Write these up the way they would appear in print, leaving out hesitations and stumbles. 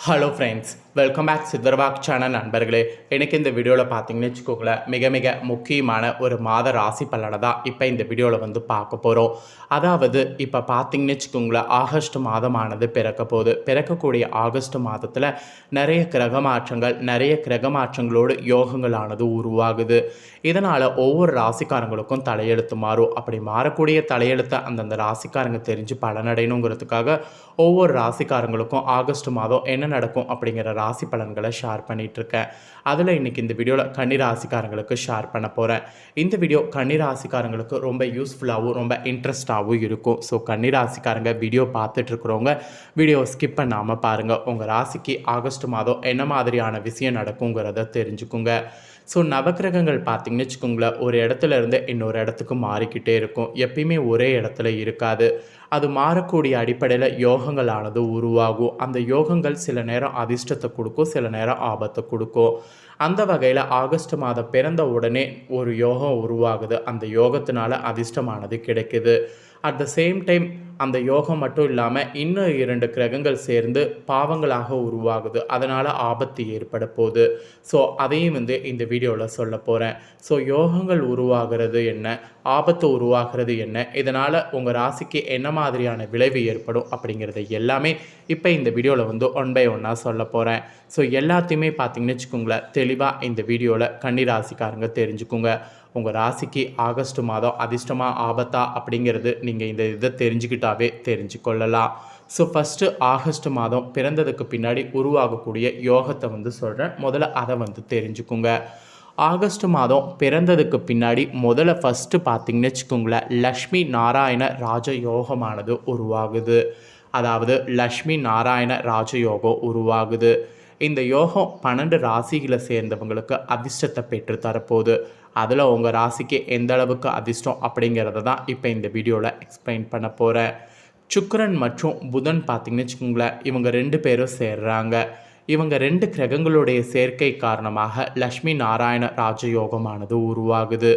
Hello friends, welcome back சித்தர்வாக் channel நண்பர்களே. எனக்கு இந்த வீடியோவில் பார்த்தீங்கன்னு வச்சுக்கோங்களேன், மிக மிக முக்கியமான ஒரு மாத ராசி பலனை தான் இப்போ இந்த வீடியோவில் பார்க்க போகிறோம். அதாவது இப்போ பார்த்தீங்கன்னு வச்சுக்கோங்களேன், ஆகஸ்ட் மாதமானது பிறக்க போகுது. பிறக்கக்கூடிய ஆகஸ்ட் மாதத்தில் நிறைய கிரக மாற்றங்கள், நிறைய கிரக மாற்றங்களோடு யோகங்களானது உருவாகுது. இதனால் ஒவ்வொரு ராசிக்காரங்களுக்கும் தலையெழுத்து மாறும். அப்படி மாறக்கூடிய தலையெழுத்தை அந்தந்த ராசிக்காரங்க தெரிஞ்சு பலனடையணுங்கிறதுக்காக ஒவ்வொரு ராசிக்காரங்களுக்கும் ஆகஸ்ட் மாதம் என்ன நடக்கும் அப்படிங்கிற ராசி பலன்களை ஷேர் பண்ணிகிட்ருக்கேன். அதில் இன்றைக்கி இந்த வீடியோவில் கன்னி ராசிக்காரங்களுக்கு ஷேர் பண்ண போகிறேன். இந்த வீடியோ கன்னி ராசிக்காரங்களுக்கு ரொம்ப யூஸ்ஃபுல்லாகவும் ரொம்ப இன்ட்ரெஸ்டாகவும் இருக்கும். ஸோ கன்னி ராசிக்காரங்க வீடியோ பார்த்துட்ருக்குறவங்க வீடியோ ஸ்கிப் பண்ணாமல் பாருங்கள். உங்கள் ராசிக்கு ஆகஸ்ட் மாதம் என்ன மாதிரியான விஷயம் நடக்குங்கிறத தெரிஞ்சுக்குங்க. ஸோ நவக்கிரகங்கள் பார்த்திங்கன்னு வச்சுக்கோங்களேன், ஒரு இடத்துல இருந்து இன்னொரு இடத்துக்கு மாறிக்கிட்டே இருக்கும். எப்பயுமே ஒரே இடத்துல இருக்காது. அது மாறக்கூடிய அடிப்படையில் யோகங்களானது உருவாகும். அந்த யோகங்கள் சில நேரம் அதிர்ஷ்டத்தை கொடுக்கும், சில நேரம் ஆபத்தை கொடுக்கும். அந்த வகையில் ஆகஸ்ட் மாதம் பிறந்த உடனே ஒரு யோகம் உருவாகுது. அந்த யோகத்தினால அதிர்ஷ்டமானது கிடைக்குது. அட் த சேம் டைம் அந்த யோகம் மட்டும் இல்லாமல் இன்னும் 2 கிரகங்கள் சேர்ந்து பாவங்களாக உருவாகுது. அதனால் ஆபத்து ஏற்பட போகுது. ஸோ அதையும் இந்த வீடியோவில் சொல்ல போகிறேன். ஸோ யோகங்கள் உருவாகிறது என்ன, ஆபத்து உருவாகிறது என்ன, இதனால் உங்கள் ராசிக்கு என்ன மாதிரியான விளைவு ஏற்படும் அப்படிங்கிறது எல்லாமே இப்போ இந்த வீடியோவில் ஒன் பை ஒன்னாக சொல்ல போகிறேன். ஸோ எல்லாத்தையுமே பார்த்தீங்கன்னு வச்சுக்கோங்களேன், தெளிவாக இந்த வீடியோவில் கன்னி ராசிக்காரங்க தெரிஞ்சுக்குங்க. உங்கள் ராசிக்கு ஆகஸ்ட் மாதம் அதிர்ஷ்டமாக ஆபத்தா அப்படிங்கிறது நீங்கள் இந்த இதை தெரிஞ்சுக்கிட்டாவே தெரிஞ்சுக்கொள்ளலாம். ஸோ ஃபஸ்ட்டு ஆகஸ்ட் மாதம் பிறந்ததுக்கு பின்னாடி உருவாகக்கூடிய யோகத்தை சொல்கிறேன். முதல்ல அதை தெரிஞ்சுக்குங்க. ஆகஸ்ட் மாதம் பிறந்ததுக்கு பின்னாடி முதல்ல ஃபஸ்ட்டு பார்த்திங்கன்னு வச்சுக்கோங்களேன், லக்ஷ்மி நாராயண ராஜ யோகமானது உருவாகுது. அதாவது லக்ஷ்மி நாராயண ராஜயோகம் உருவாகுது. இந்த யோகம் 12 ராசிகளை சேர்ந்தவங்களுக்கு அதிர்ஷ்டத்தை பெற்று தரப்போகுது. அதில் உங்கள் ராசிக்கு எந்த அளவுக்கு அதிர்ஷ்டம் அப்படிங்கிறத தான் இப்போ இந்த வீடியோவில் எக்ஸ்பிளைன் பண்ண போகிறேன். சுக்கிரன் மற்றும் புதன் பார்த்திங்கன்னு வச்சுக்கோங்களேன், இவங்க 2 பேரும் சேர்றாங்க. இவங்க 2 கிரகங்களுடைய சேர்க்கை காரணமாக லக்ஷ்மி நாராயண ராஜயோகமானது உருவாகுது.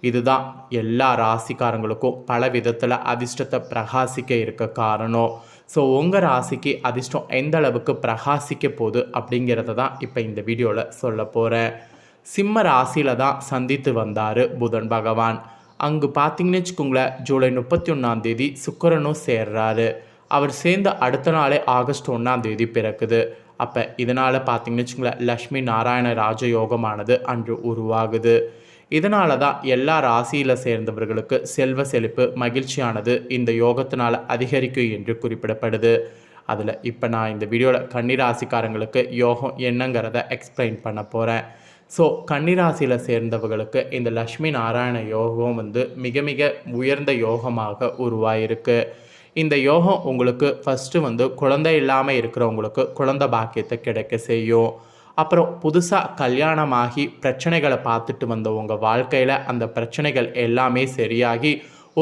இதுதான் எல்லா ராசிக்காரங்களுக்கும் பல விதத்தில் அதிர்ஷ்டத்தை பிரகாசிக்க இருக்க காரணம். ஸோ உங்கள் ராசிக்கு அதிர்ஷ்டம் எந்த அளவுக்கு பிரகாசிக்க போகுது அப்படிங்கிறத தான் இப்போ இந்த வீடியோவில் சொல்ல போகிறேன். சிம்ம ராசியில் தான் சந்தித்து வந்தார் புதன் பகவான். அங்கு பார்த்திங்கன்னு வச்சுக்கோங்களேன், ஜூலை 31 சுக்கிரனும் சேர்றாரு. அவர் சேர்ந்த அடுத்த நாளே ஆகஸ்ட் 1 பிறக்குது. அப்போ இதனால் பார்த்திங்கன்னு வச்சுக்கோங்களேன், லக்ஷ்மி நாராயண ராஜயோகமானது அன்று உருவாகுது. இதனால தான் எல்லா ராசியில் சேர்ந்தவர்களுக்கு செல்வ செழிப்பு மகிழ்ச்சியானது இந்த யோகத்தினால் அதிகரிக்கும் என்று குறிப்பிடப்படுது. அதில் இப்போ நான் இந்த வீடியோவில் கன்னிராசிக்காரங்களுக்கு யோகம் என்னங்கிறத எக்ஸ்பிளைன் பண்ண போகிறேன். ஸோ கன்னிராசியில் சேர்ந்தவர்களுக்கு இந்த லக்ஷ்மி நாராயண யோகம் மிக மிக உயர்ந்த யோகமாக உருவாயிருக்கு. இந்த யோகம் உங்களுக்கு ஃபஸ்ட்டு குழந்தை இல்லாமல் இருக்கிறவங்களுக்கு குழந்தை பாக்கியத்தை கிடைக்க செய்யும். அப்புறம் புதுசாக கல்யாணமாகி பிரச்சனைகளை பார்த்துட்டு வந்த உங்கள் வாழ்க்கையில் அந்த பிரச்சனைகள் எல்லாமே சரியாகி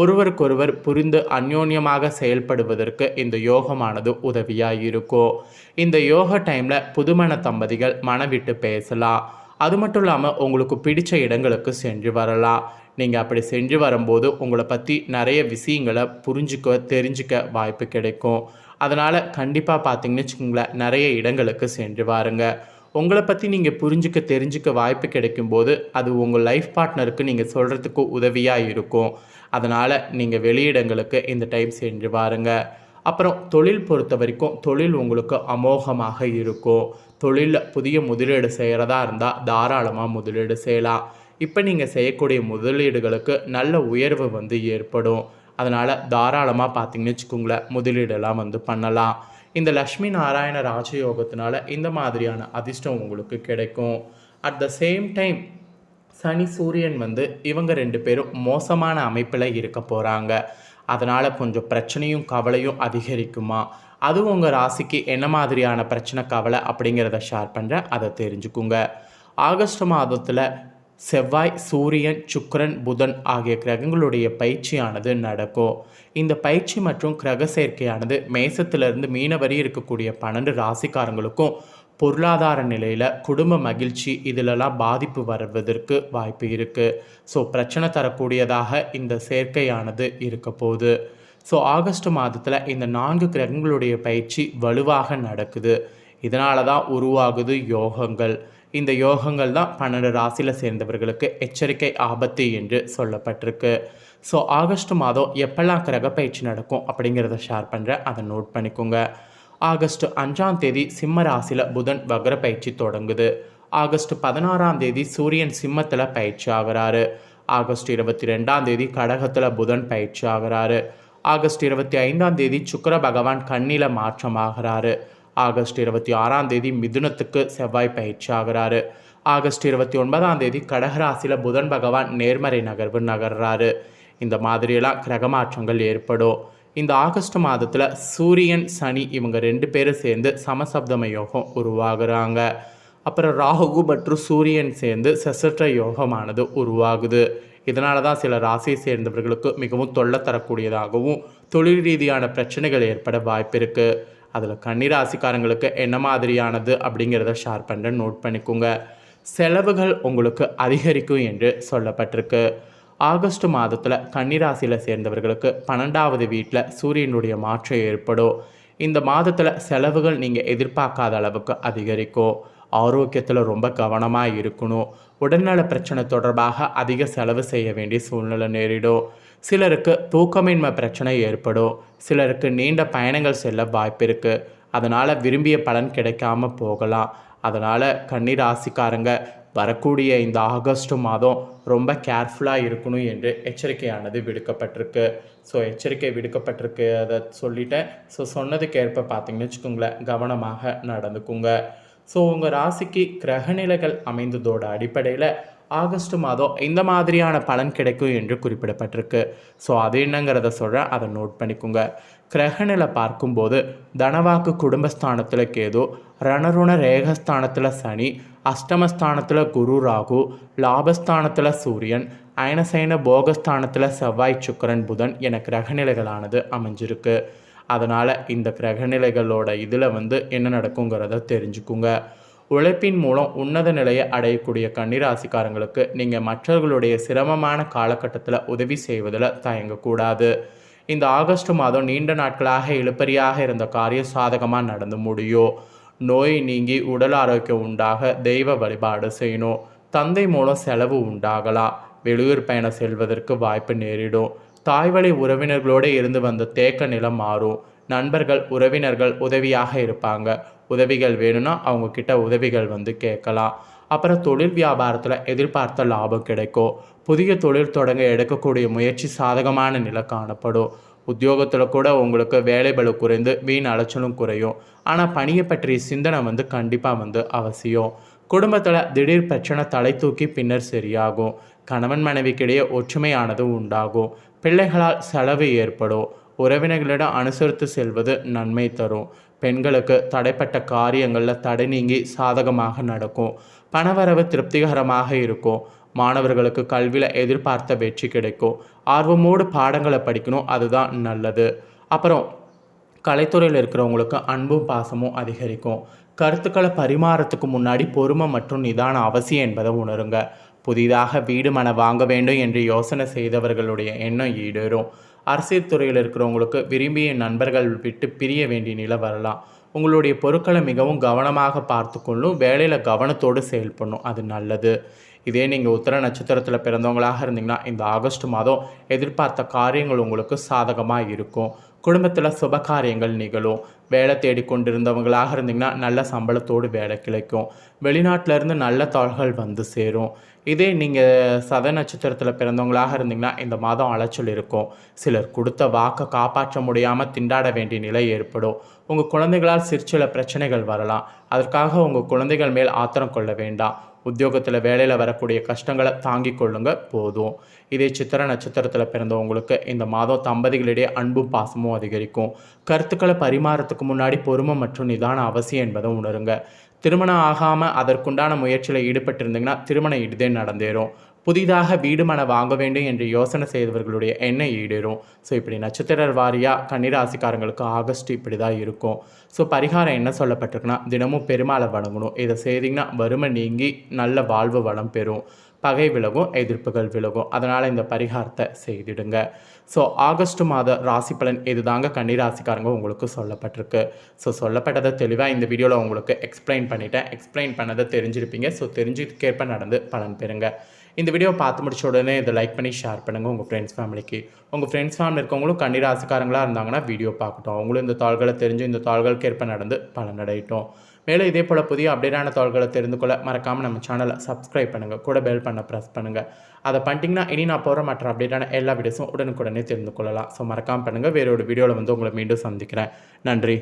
ஒருவருக்கொருவர் புரிந்து அந்யோன்யமாக செயல்படுவதற்கு இந்த யோகமானது உதவியாக இருக்கும். இந்த யோக டைமில் புதுமண தம்பதிகள் மனவிட்டு பேசலாம். அது மட்டும் இல்லாமல் உங்களுக்கு பிடித்த இடங்களுக்கு சென்று வரலாம். நீங்கள் அப்படி சென்று வரும்போது உங்களை பற்றி நிறைய விஷயங்களை தெரிஞ்சுக்க வாய்ப்பு கிடைக்கும். அதனால் கண்டிப்பாக பார்த்தீங்கன்னு வச்சுக்கோங்களேன், நிறைய இடங்களுக்கு சென்று வாருங்க. உங்களை பற்றி நீங்கள் தெரிஞ்சுக்க வாய்ப்பு கிடைக்கும்போது அது உங்கள் லைஃப் பார்ட்னருக்கு நீங்கள் சொல்கிறதுக்கு உதவியாக இருக்கும். அதனால் நீங்கள் வெளியிடங்களுக்கு இந்த டைம் சென்று வாருங்க. அப்புறம் தொழில் பொறுத்த வரைக்கும் தொழில் உங்களுக்கு அமோகமாக இருக்கும். தொழிலில் புதிய முதலீடு செய்கிறதா இருந்தால் தாராளமாக முதலீடு செய்யலாம். இப்போ நீங்கள் செய்யக்கூடிய முதலீடுகளுக்கு நல்ல உயர்வு ஏற்படும். அதனால் தாராளமாக பார்த்தீங்கன்னு வச்சுக்கோங்களேன், முதலீடெல்லாம் பண்ணலாம். இந்த லக்ஷ்மி நாராயண ராஜயோகத்தினால இந்த மாதிரியான அதிர்ஷ்டம் உங்களுக்கு கிடைக்கும். அட் த சேம் டைம் சனி சூரியன் இவங்க 2 பேரும் மோசமான அமைப்பில் இருக்க போகிறாங்க. அதனால் கொஞ்சம் பிரச்சனையும் கவலையும் அதிகரிக்குமா, அது உங்கள் ராசிக்கு என்ன மாதிரியான பிரச்சனை கவலை அப்படிங்கிறத ஷேர் பண்ணுறேன், அதை தெரிஞ்சுக்குங்க. ஆகஸ்ட் மாதத்தில் செவ்வாய், சூரியன், சுக்கிரன், புதன் ஆகிய கிரகங்களுடைய பயிற்சியானது நடக்கும். இந்த பயிற்சி மற்றும் கிரக சேர்க்கையானது மேசத்திலிருந்து மீன வரை இருக்கக்கூடிய 12 ராசிக்காரங்களுக்கும் பொருளாதார நிலையில் குடும்ப மகிழ்ச்சி இதிலெல்லாம் பாதிப்பு வருவதற்கு வாய்ப்பு இருக்குது. ஸோ பிரச்சனை தரக்கூடியதாக இந்த சேர்க்கையானது இருக்க போகுது. ஸோ ஆகஸ்ட் மாதத்தில் இந்த 4 கிரகங்களுடைய பயிற்சி வலுவாக நடக்குது. இதனால தான் உருவாகுது யோகங்கள். இந்த யோகங்கள் தான் 12 ராசியில் சேர்ந்தவர்களுக்கு எச்சரிக்கை ஆபத்து என்று சொல்லப்பட்டிருக்கு. ஸோ ஆகஸ்ட் மாதம் எப்பெல்லாம் கிரக பயிற்சி நடக்கும் அப்படிங்கிறத ஷேர் பண்ணுறேன், அதை நோட் பண்ணிக்கோங்க. ஆகஸ்ட் 5ஆம் தேதி சிம்ம ராசியில் புதன் வக்ர பயிற்சி தொடங்குது. ஆகஸ்ட் 16ஆம் தேதி சூரியன் சிம்மத்தில் பயிற்சி ஆகிறாரு. ஆகஸ்ட் 22ஆம் தேதி கடகத்தில் புதன் பயிற்சி ஆகிறாரு. ஆகஸ்ட் 25ஆம் தேதி சுக்கிர பகவான் கன்னியில் மாற்றமாகிறாரு. ஆகஸ்ட் 26ஆம் தேதி மிதுனத்துக்கு செவ்வாய் பயிற்சி ஆகிறாரு. ஆகஸ்ட் 29ஆம் தேதி கடகராசியில் புதன் பகவான் நேர்மறை நகர்வு நகர்றாரு. இந்த மாதிரியெல்லாம் கிரக மாற்றங்கள் ஏற்படும். இந்த ஆகஸ்ட் மாதத்தில் சூரியன் சனி இவங்க 2 பேரும் சேர்ந்து சமசப்தம யோகம் உருவாகுறாங்க. அப்புறம் ராகு மற்றும் சூரியன் சேர்ந்து சசற்ற யோகமானது உருவாகுது. இதனால தான் சில ராசியை சேர்ந்தவர்களுக்கு மிகவும் தொல்லை தரக்கூடியதாகவும் தொழில் ரீதியான பிரச்சனைகள் ஏற்பட வாய்ப்பு இருக்குது. அதில் கன்னிராசிக்காரங்களுக்கு என்ன மாதிரியானது அப்படிங்கிறத ஷேர் பண்ணுறேன், நோட் பண்ணிக்கோங்க. செலவுகள் உங்களுக்கு அதிகரிக்கும் என்று சொல்லப்பட்டிருக்கு. ஆகஸ்ட் மாதத்தில் கன்னிராசியில் சேர்ந்தவர்களுக்கு 12வது வீட்டில் சூரியனுடைய மாற்றம் ஏற்படும். இந்த மாதத்தில் செலவுகள் நீங்கள் எதிர்பார்க்காத அளவுக்கு அதிகரிக்கும். ஆரோக்கியத்தில் ரொம்ப கவனமாக இருக்கணும். உடல்நல பிரச்சனை தொடர்பாக அதிக செலவு செய்ய வேண்டிய சூழ்நிலை நேரிடும். சிலருக்கு தூக்கமின்மை பிரச்சனை ஏற்படும். சிலருக்கு நீண்ட பயணங்கள் செல்ல வாய்ப்பு இருக்குது. அதனால் விரும்பிய பலன் கிடைக்காம போகலாம். அதனால் கன்னிராசிக்காரங்க வரக்கூடிய இந்த ஆகஸ்ட் மாதம் ரொம்ப கேர்ஃபுல்லாக இருக்கணும் என்று எச்சரிக்கையானது விடுக்கப்பட்டிருக்கு. ஸோ எச்சரிக்கை விடுக்கப்பட்டிருக்கு, அதை சொல்லிட்டேன். ஸோ சொன்னதுக்கு ஏற்ப பார்த்தீங்கன்னு வச்சுக்கோங்களேன், கவனமாக நடந்துக்குங்க. ஸோ உங்கள் ராசிக்கு கிரகநிலைகள் அமைந்ததோட அடிப்படையில் ஆகஸ்ட் மாதம் இந்த மாதிரியான பலன் கிடைக்கும் என்று குறிப்பிடப்பட்டிருக்கு. ஸோ அது என்னங்கிறத சொல்கிறேன், அதை நோட் பண்ணிக்கோங்க. கிரகநிலை பார்க்கும்போது தனவாக்கு குடும்பஸ்தானத்தில் கேது, ரணருண ரேகஸ்தானத்தில் சனி, அஷ்டமஸ்தானத்தில் குரு ராகு, லாபஸ்தானத்தில் சூரியன், அயனசைன போகஸ்தானத்தில் செவ்வாய் சுக்கிரன் புதன் என கிரகநிலைகளானது அமைஞ்சிருக்கு. அதனால் இந்த கிரகநிலைகளோட இதில் என்ன நடக்குங்கிறத தெரிஞ்சுக்குங்க. உழைப்பின் மூலம் உன்னத நிலையை அடையக்கூடிய கன்னிராசிக்காரங்களுக்கு நீங்கள் மற்றவர்களுடைய சிரமமான காலகட்டத்தில் உதவி செய்வதில் தயங்கக்கூடாது. இந்த ஆகஸ்ட் மாதம் நீண்ட நாட்களாக இழுபறியாக இருந்த காரியம் சாதகமாக நடந்து முடியும். நோய் நீங்கி உடல் ஆரோக்கியம் உண்டாக தெய்வ வழிபாடு செய்யணும். தந்தை மூலம் செலவு உண்டாகலாம். வெளியூர் பயணம் செல்வதற்கு வாய்ப்பு நேரிடும். தாய்வழி உறவினர்களோடு இருந்து வந்த தேக்க நிலம் மாறும். நண்பர்கள் உறவினர்கள் உதவியாக இருப்பாங்க. உதவிகள் வேணும்னா அவங்கக்கிட்ட உதவிகள் கேட்கலாம். அப்புறம் தொழில் வியாபாரத்தில் எதிர்பார்த்த லாபம் கிடைக்கும். புதிய தொழில் தொடங்க எடுக்கக்கூடிய முயற்சி சாதகமான நிலை காணப்படும். உத்தியோகத்தில் கூட உங்களுக்கு வேலைபளு குறைந்து வீண் அலைச்சலும் குறையும். ஆனால் பணியை பற்றிய சிந்தனை கண்டிப்பாக அவசியம். குடும்பத்தில் திடீர் பிரச்சனை தலை தூக்கி பின்னர் சரியாகும். கணவன் மனைவிக்கிடையே ஒற்றுமையானது உண்டாகும். பிள்ளைகளால் செலவு ஏற்படும். உறவினர்களிடம் அனுசரித்து செல்வது நன்மை தரும். பெண்களுக்கு தடைப்பட்ட காரியங்களில் தடை நீங்கி சாதகமாக நடக்கும். பணவரவு திருப்திகரமாக இருக்கும். மாணவர்களுக்கு கல்வியில் எதிர்பார்த்த வெற்றி கிடைக்கும். ஆர்வமோடு பாடங்களை படிக்கணும், அதுதான் நல்லது. அப்புறம் கலைத்துறையில் இருக்கிறவங்களுக்கு அன்பும் பாசமும் அதிகரிக்கும். கருத்துக்களை பரிமாறத்துக்கு முன்னாடி பொறுமை மற்றும் நிதானம் அவசியம் என்பதை உணருங்க. புதிதாக வீடு மனை வாங்க வேண்டும் என்று யோசனை செய்தவர்களுடைய எண்ணம் ஈடேறும். அரசியல் துறையில் இருக்கிறவங்களுக்கு விரும்பிய நண்பர்கள் விட்டு பிரிய வேண்டிய நிலை வரலாம். உங்களுடைய பொருட்களை மிகவும் கவனமாக பார்த்து கொள்ளும். வேலையில் கவனத்தோடு செயல்படணும், அது நல்லது. இதே நீங்கள் உத்திர நட்சத்திரத்தில் பிறந்தவங்களாக இருந்தீங்கன்னா இந்த ஆகஸ்ட் மாதம் எதிர்பார்த்த காரியங்கள் உங்களுக்கு சாதகமாக இருக்கும். குடும்பத்தில் சுப காரியங்கள் நிகழும். வேலை தேடிக்கொண்டிருந்தவங்களாக இருந்தீங்கன்னா நல்ல சம்பளத்தோடு வேலை கிடைக்கும். வெளிநாட்டிலேருந்து நல்ல தாள்கள் சேரும். இதே நீங்கள் சத நட்சத்திரத்தில் பிறந்தவங்களாக இருந்தீங்கன்னா இந்த மாதம் அலைச்சல் இருக்கும். சிலர் கொடுத்த வாக்கை காப்பாற்ற முடியாமல் திண்டாட வேண்டிய நிலை ஏற்படும். உங்கள் குழந்தைகளால் சிற்சில பிரச்சனைகள் வரலாம். அதற்காக உங்கள் குழந்தைகள் மேல் ஆத்திரம் கொள்ள வேண்டாம். உத்தியோகத்தில் வேலையில் வரக்கூடிய கஷ்டங்களை தாங்கிக் கொள்ளுங்க போதும். இதே சித்திர நட்சத்திரத்தில் பிறந்தவங்களுக்கு இந்த மாதம் தம்பதிகளிடையே அன்பும் பாசமும் அதிகரிக்கும். கருத்துக்களை பரிமாறத்துக்கு முன்னாடி பொறுமை மற்றும் நிதானம் அவசியம் என்பதை உணருங்க. திருமணம் ஆகாமல் அதற்குண்டான முயற்சியில் ஈடுபட்டிருந்தீங்கன்னா திருமணம் இடுதே நடந்தேறும். புதிதாக வீடு மனை வாங்க வேண்டும் என்று யோசனை செய்தவர்களுடைய எண்ணம் ஈடேறும். ஸோ இப்படி நட்சத்திர வாரியாக கன்னிராசிக்காரங்களுக்கு ஆகஸ்ட் இப்படி தான் இருக்கும். ஸோ பரிகாரம் என்ன சொல்லப்பட்டிருக்குன்னா, தினமும் பெருமாளை வணங்கணும். இதை செய்திங்கன்னா வறுமை நீங்கி நல்ல வாழ்வு வளம் பெறும். பகை விலகும், எதிர்ப்புகள் விலகும். அதனால் இந்த பரிகாரத்தை செய்திடுங்க. ஸோ ஆகஸ்ட் மாத ராசி பலன் இதுதாங்க கன்னிராசிக்காரங்க உங்களுக்கு சொல்லப்பட்டிருக்கு. ஸோ சொல்லப்பட்டதை தெளிவாக இந்த வீடியோவில் உங்களுக்கு எக்ஸ்பிளைன் பண்ணிட்டேன். எக்ஸ்பிளைன் பண்ணதை தெரிஞ்சிருப்பீங்க. ஸோ தெரிஞ்சதுக்கேற்ப நடந்து பலன் பெறுங்க. இந்த வீடியோ பார்த்து முடிச்ச உடனே இதை லைக் பண்ணி ஷேர் பண்ணுங்கள் உங்கள் ஃப்ரெண்ட்ஸ் ஃபேமிலிக்கு. உங்கள் ஃப்ரெண்ட்ஸ் ஃபேமிலி இருக்கவங்களும் கன்னிராசிக்காரங்களாக இருந்தாங்கன்னா வீடியோ பார்க்கட்டும். அவங்களும் இந்த தாள்களை தெரிஞ்சு இந்த தாள்களுக்கு ஏற்ப நடந்து பலனடையட்டும். மேலும் இதே போல் புதிய அப்டேட்டான தாள்களை தெரிந்து கொள்ள மறக்காமல் நம்ம சேனலை சப்ஸ்கிரைப் பண்ணுங்கள். கூட பெல் பண்ண ப்ரெஸ் பண்ணுங்கள். அதை பண்ணிட்டீங்கன்னா இனி நான் போகிற மற்ற அப்டேட்டான எல்லா வீடியோஸும் உடனுக்குடனே தெரிந்து கொள்ளலாம். ஸோ மறக்காமல் பண்ணுங்கள். வேறொரு வீடியோவில் உங்களை மீண்டும் சந்திக்கிறேன். நன்றி.